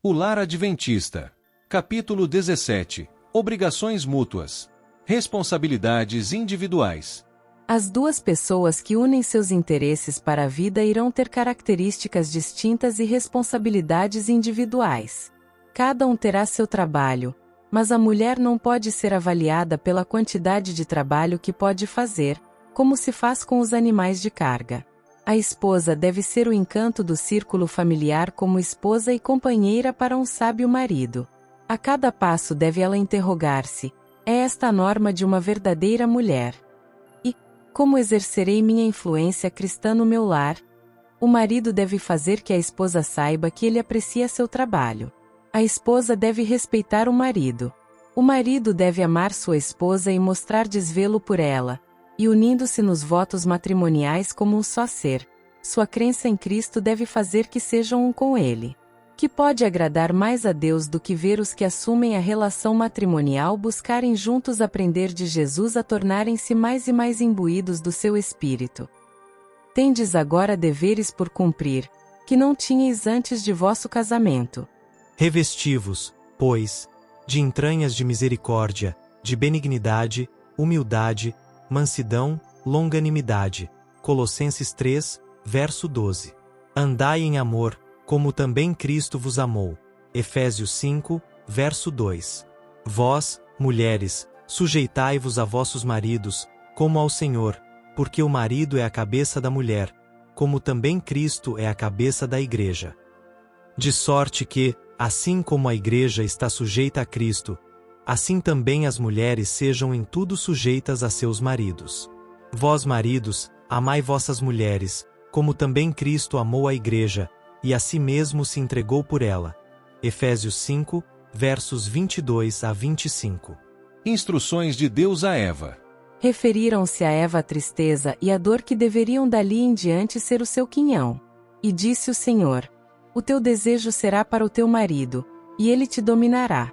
O Lar Adventista. Capítulo 17. Obrigações mútuas. Responsabilidades individuais. As duas pessoas que unem seus interesses para a vida irão ter características distintas e responsabilidades individuais. Cada um terá seu trabalho, mas a mulher não pode ser avaliada pela quantidade de trabalho que pode fazer, como se faz com os animais de carga. A esposa deve ser o encanto do círculo familiar como esposa e companheira para um sábio marido. A cada passo deve ela interrogar-se: é esta a norma de uma verdadeira mulher? E, como exercerei minha influência cristã no meu lar? O marido deve fazer que a esposa saiba que ele aprecia seu trabalho. A esposa deve respeitar o marido. O marido deve amar sua esposa e mostrar desvelo por ela, e unindo-se nos votos matrimoniais como um só ser, sua crença em Cristo deve fazer que sejam um com Ele. Que pode agradar mais a Deus do que ver os que assumem a relação matrimonial buscarem juntos aprender de Jesus a tornarem-se mais e mais imbuídos do seu Espírito? Tendes agora deveres por cumprir, que não tinhais antes de vosso casamento. Revesti-vos, pois, de entranhas de misericórdia, de benignidade, humildade, mansidão, longanimidade. Colossenses 3, verso 12. Andai em amor, como também Cristo vos amou. Efésios 5, verso 2. Vós, mulheres, sujeitai-vos a vossos maridos, como ao Senhor, porque o marido é a cabeça da mulher, como também Cristo é a cabeça da igreja. De sorte que, assim como a igreja está sujeita a Cristo, assim também as mulheres sejam em tudo sujeitas a seus maridos. Vós, maridos, amai vossas mulheres, como também Cristo amou a igreja, e a si mesmo se entregou por ela. Efésios 5, versos 22 a 25. Instruções de Deus a Eva. Referiram-se a Eva a tristeza e a dor que deveriam dali em diante ser o seu quinhão. E disse o Senhor: o teu desejo será para o teu marido, e ele te dominará.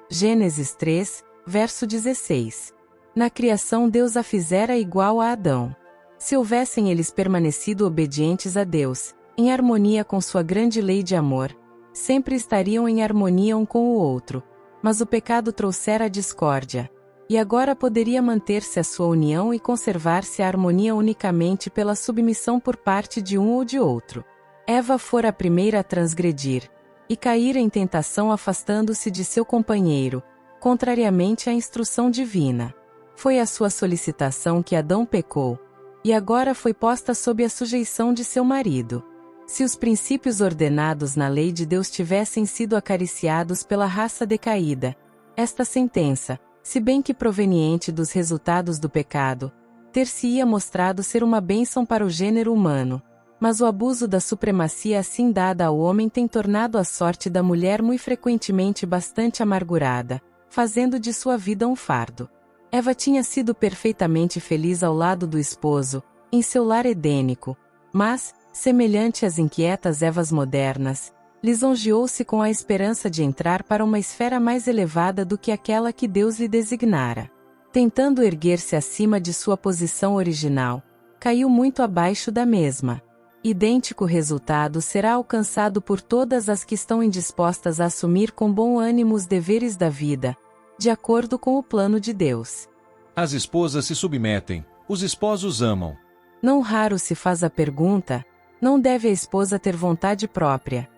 Gênesis 3, verso 16. Na criação Deus a fizera igual a Adão. Se houvessem eles permanecido obedientes a Deus, em harmonia com sua grande lei de amor, sempre estariam em harmonia um com o outro, mas o pecado trouxera a discórdia, e agora poderia manter-se a sua união e conservar-se a harmonia unicamente pela submissão por parte de um ou de outro. Eva fora a primeira a transgredir, e caíra em tentação afastando-se de seu companheiro, contrariamente à instrução divina. Foi a sua solicitação que Adão pecou, e agora foi posta sob a sujeição de seu marido. Se os princípios ordenados na lei de Deus tivessem sido acariciados pela raça decaída, esta sentença, se bem que proveniente dos resultados do pecado, ter-se-ia mostrado ser uma bênção para o gênero humano. Mas o abuso da supremacia assim dada ao homem tem tornado a sorte da mulher muito frequentemente bastante amargurada, fazendo de sua vida um fardo. Eva tinha sido perfeitamente feliz ao lado do esposo, em seu lar edênico, mas, semelhante às inquietas Evas modernas, lisonjeou-se com a esperança de entrar para uma esfera mais elevada do que aquela que Deus lhe designara. Tentando erguer-se acima de sua posição original, caiu muito abaixo da mesma. Idêntico resultado será alcançado por todas as que estão indispostas a assumir com bom ânimo os deveres da vida, de acordo com o plano de Deus. As esposas se submetem, os esposos amam. Não raro se faz a pergunta: não deve a esposa ter vontade própria?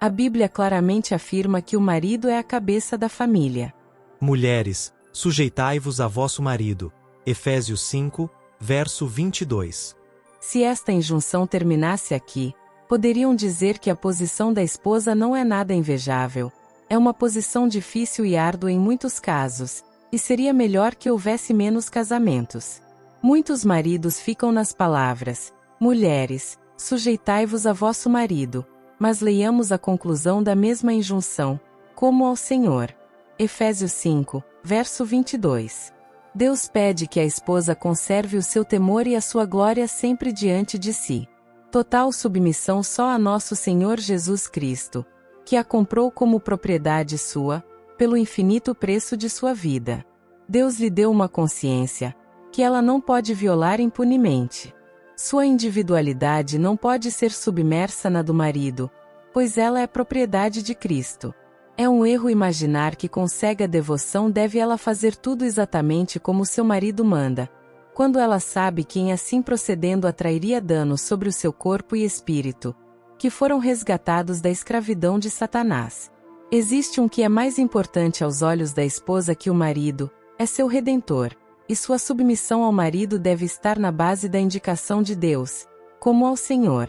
A Bíblia claramente afirma que o marido é a cabeça da família. Mulheres, sujeitai-vos a vosso marido. Efésios 5, verso 22. Se esta injunção terminasse aqui, poderiam dizer que a posição da esposa não é nada invejável. É uma posição difícil e árdua em muitos casos, e seria melhor que houvesse menos casamentos. Muitos maridos ficam nas palavras: mulheres, sujeitai-vos a vosso marido, mas leiamos a conclusão da mesma injunção: como ao Senhor. Efésios 5, verso 22. Deus pede que a esposa conserve o seu temor e a sua glória sempre diante de si. Total submissão só a nosso Senhor Jesus Cristo, que a comprou como propriedade sua, pelo infinito preço de sua vida. Deus lhe deu uma consciência, que ela não pode violar impunemente. Sua individualidade não pode ser submersa na do marido, pois ela é propriedade de Cristo. É um erro imaginar que com cega devoção deve ela fazer tudo exatamente como seu marido manda, quando ela sabe que em assim procedendo atrairia dano sobre o seu corpo e espírito, que foram resgatados da escravidão de Satanás. Existe um que é mais importante aos olhos da esposa que o marido, é seu redentor, e sua submissão ao marido deve estar na base da indicação de Deus, como ao Senhor.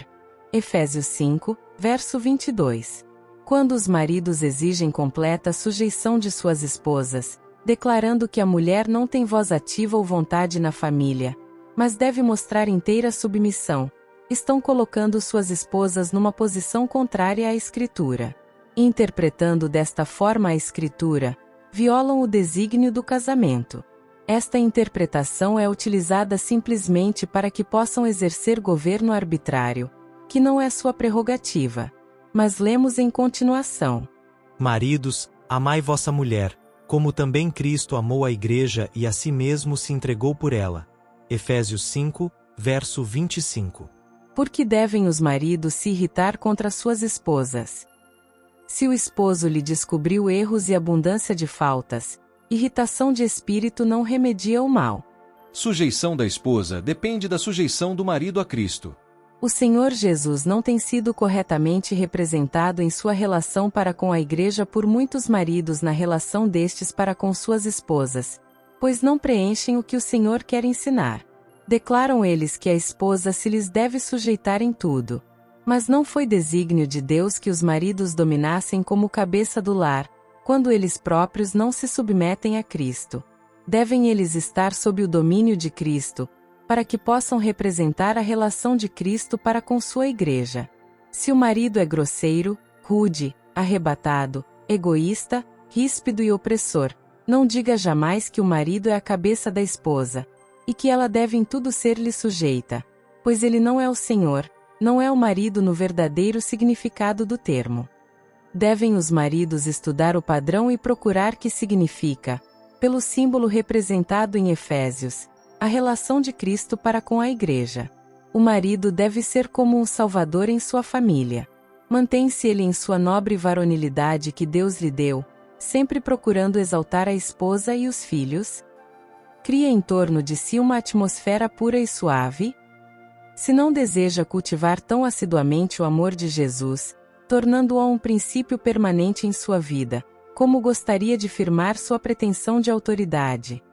Efésios 5, verso 22. Quando os maridos exigem completa sujeição de suas esposas, declarando que a mulher não tem voz ativa ou vontade na família, mas deve mostrar inteira submissão, estão colocando suas esposas numa posição contrária à Escritura. Interpretando desta forma a Escritura, violam o desígnio do casamento. Esta interpretação é utilizada simplesmente para que possam exercer governo arbitrário, que não é sua prerrogativa. Mas lemos em continuação: Maridos, amai vossa mulher, como também Cristo amou a igreja e a si mesmo se entregou por ela. Efésios 5, verso 25. Por que devem os maridos se irritar contra suas esposas? Se o esposo lhe descobriu erros e abundância de faltas, irritação de espírito não remedia o mal. Sujeição da esposa depende da sujeição do marido a Cristo. O Senhor Jesus não tem sido corretamente representado em sua relação para com a igreja por muitos maridos na relação destes para com suas esposas, pois não preenchem o que o Senhor quer ensinar. Declaram eles que a esposa se lhes deve sujeitar em tudo. Mas não foi desígnio de Deus que os maridos dominassem como cabeça do lar, quando eles próprios não se submetem a Cristo. Devem eles estar sob o domínio de Cristo, para que possam representar a relação de Cristo para com sua igreja. Se o marido é grosseiro, rude, arrebatado, egoísta, ríspido e opressor, não diga jamais que o marido é a cabeça da esposa, e que ela deve em tudo ser-lhe sujeita, pois ele não é o Senhor, não é o marido no verdadeiro significado do termo. Devem os maridos estudar o padrão e procurar que significa, pelo símbolo representado em Efésios, a relação de Cristo para com a igreja. O marido deve ser como um salvador em sua família. Mantém-se ele em sua nobre varonilidade que Deus lhe deu, sempre procurando exaltar a esposa e os filhos? Cria em torno de si uma atmosfera pura e suave? Se não deseja cultivar tão assiduamente o amor de Jesus, tornando-o um princípio permanente em sua vida, como gostaria de firmar sua pretensão de autoridade?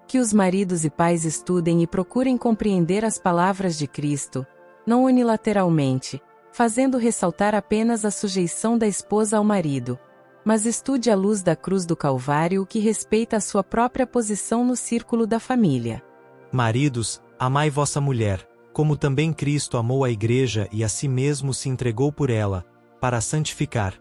Que os maridos e pais estudem e procurem compreender as palavras de Cristo, não unilateralmente, fazendo ressaltar apenas a sujeição da esposa ao marido, mas estude à luz da cruz do Calvário o que respeita a sua própria posição no círculo da família. Maridos, amai vossa mulher, como também Cristo amou a igreja e a si mesmo se entregou por ela, para a santificar,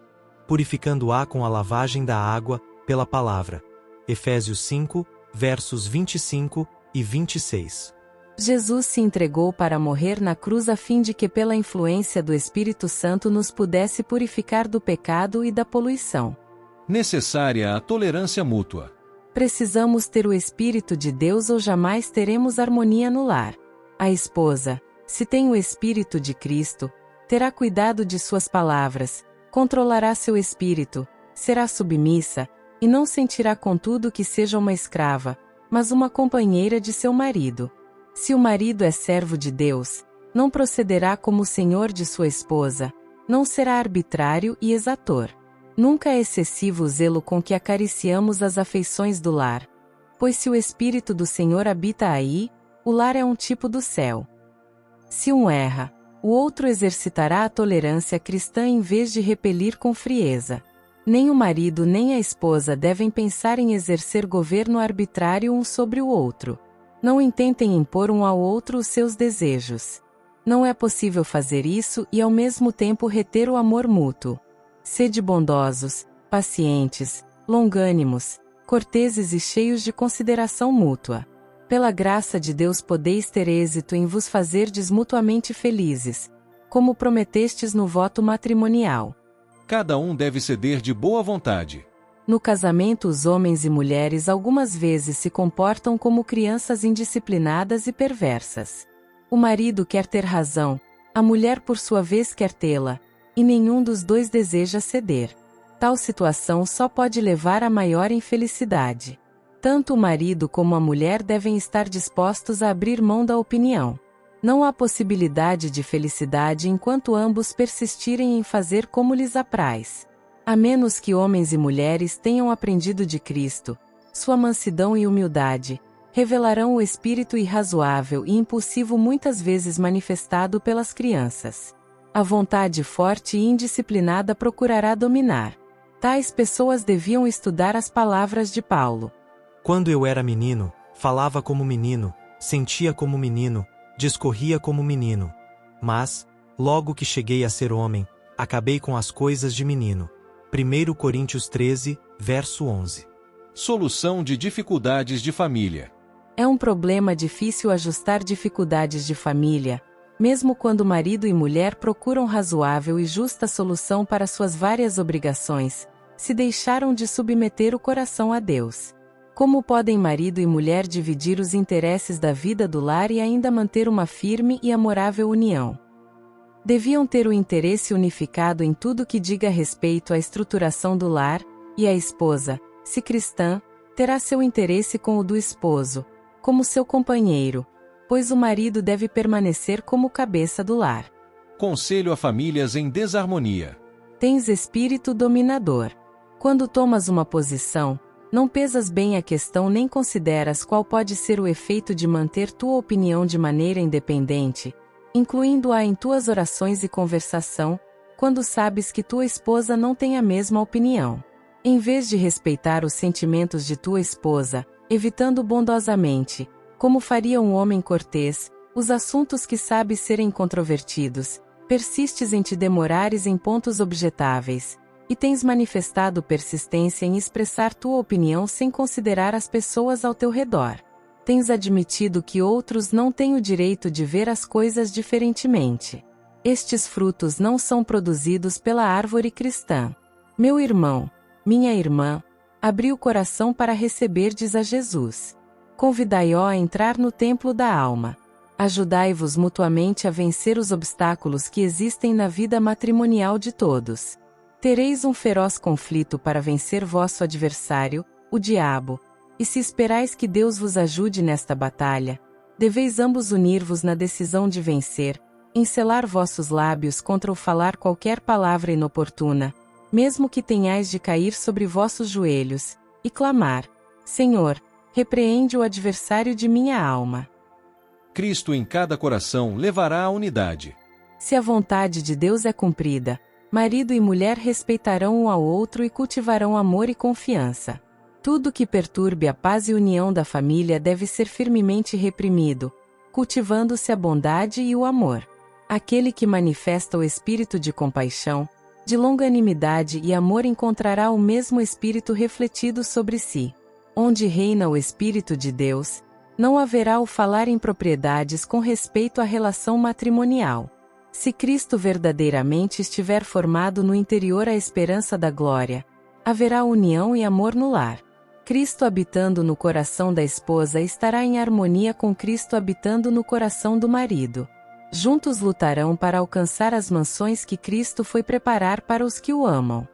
purificando-a com a lavagem da água, pela palavra. Efésios 5, versos 25 e 26. Jesus se entregou para morrer na cruz a fim de que pela influência do Espírito Santo nos pudesse purificar do pecado e da poluição. Necessária a tolerância mútua. Precisamos ter o Espírito de Deus ou jamais teremos harmonia no lar. A esposa, se tem o Espírito de Cristo, terá cuidado de suas palavras, controlará seu espírito, será submissa, e não sentirá contudo que seja uma escrava, mas uma companheira de seu marido. Se o marido é servo de Deus, não procederá como o senhor de sua esposa, não será arbitrário e exator. Nunca é excessivo o zelo com que acariciamos as afeições do lar, pois se o Espírito do Senhor habita aí, o lar é um tipo do céu. Se um erra, o outro exercitará a tolerância cristã em vez de repelir com frieza. Nem o marido nem a esposa devem pensar em exercer governo arbitrário um sobre o outro. Não intentem impor um ao outro os seus desejos. Não é possível fazer isso e ao mesmo tempo reter o amor mútuo. Sede bondosos, pacientes, longânimos, corteses e cheios de consideração mútua. Pela graça de Deus podeis ter êxito em vos fazerdes mutuamente felizes, como prometestes no voto matrimonial. Cada um deve ceder de boa vontade. No casamento, os homens e mulheres algumas vezes se comportam como crianças indisciplinadas e perversas. O marido quer ter razão, a mulher por sua vez quer tê-la, e nenhum dos dois deseja ceder. Tal situação só pode levar a maior infelicidade. Tanto o marido como a mulher devem estar dispostos a abrir mão da opinião. Não há possibilidade de felicidade enquanto ambos persistirem em fazer como lhes apraz. A menos que homens e mulheres tenham aprendido de Cristo, sua mansidão e humildade, revelarão o espírito irrazoável e impulsivo muitas vezes manifestado pelas crianças. A vontade forte e indisciplinada procurará dominar. Tais pessoas deviam estudar as palavras de Paulo. Quando eu era menino, falava como menino, sentia como menino, discorria como menino. Mas, logo que cheguei a ser homem, acabei com as coisas de menino. 1 Coríntios 13, verso 11. Solução de dificuldades de família. É um problema difícil ajustar dificuldades de família, mesmo quando marido e mulher procuram razoável e justa solução para suas várias obrigações, se deixaram de submeter o coração a Deus. Como podem marido e mulher dividir os interesses da vida do lar e ainda manter uma firme e amorável união? Deviam ter o interesse unificado em tudo que diga respeito à estruturação do lar, e a esposa, se cristã, terá seu interesse com o do esposo, como seu companheiro, pois o marido deve permanecer como cabeça do lar. Conselho a famílias em desarmonia. Tens espírito dominador. Quando tomas uma posição, não pesas bem a questão nem consideras qual pode ser o efeito de manter tua opinião de maneira independente, incluindo-a em tuas orações e conversação, quando sabes que tua esposa não tem a mesma opinião. Em vez de respeitar os sentimentos de tua esposa, evitando bondosamente, como faria um homem cortês, os assuntos que sabes serem controvertidos, persistes em te demorares em pontos objetáveis, e tens manifestado persistência em expressar tua opinião sem considerar as pessoas ao teu redor. Tens admitido que outros não têm o direito de ver as coisas diferentemente. Estes frutos não são produzidos pela árvore cristã. Meu irmão, minha irmã, abri o coração para receberdes a Jesus. Convidai-o a entrar no templo da alma. Ajudai-vos mutuamente a vencer os obstáculos que existem na vida matrimonial de todos. Tereis um feroz conflito para vencer vosso adversário, o diabo, e se esperais que Deus vos ajude nesta batalha, deveis ambos unir-vos na decisão de vencer, encelar vossos lábios contra o falar qualquer palavra inoportuna, mesmo que tenhais de cair sobre vossos joelhos, e clamar: Senhor, repreende o adversário de minha alma. Cristo em cada coração levará à unidade. Se a vontade de Deus é cumprida, marido e mulher respeitarão um ao outro e cultivarão amor e confiança. Tudo que perturbe a paz e união da família deve ser firmemente reprimido, cultivando-se a bondade e o amor. Aquele que manifesta o espírito de compaixão, de longanimidade e amor encontrará o mesmo espírito refletido sobre si. Onde reina o Espírito de Deus, não haverá o falar em propriedades com respeito à relação matrimonial. Se Cristo verdadeiramente estiver formado no interior a esperança da glória, haverá união e amor no lar. Cristo habitando no coração da esposa estará em harmonia com Cristo habitando no coração do marido. Juntos lutarão para alcançar as mansões que Cristo foi preparar para os que o amam.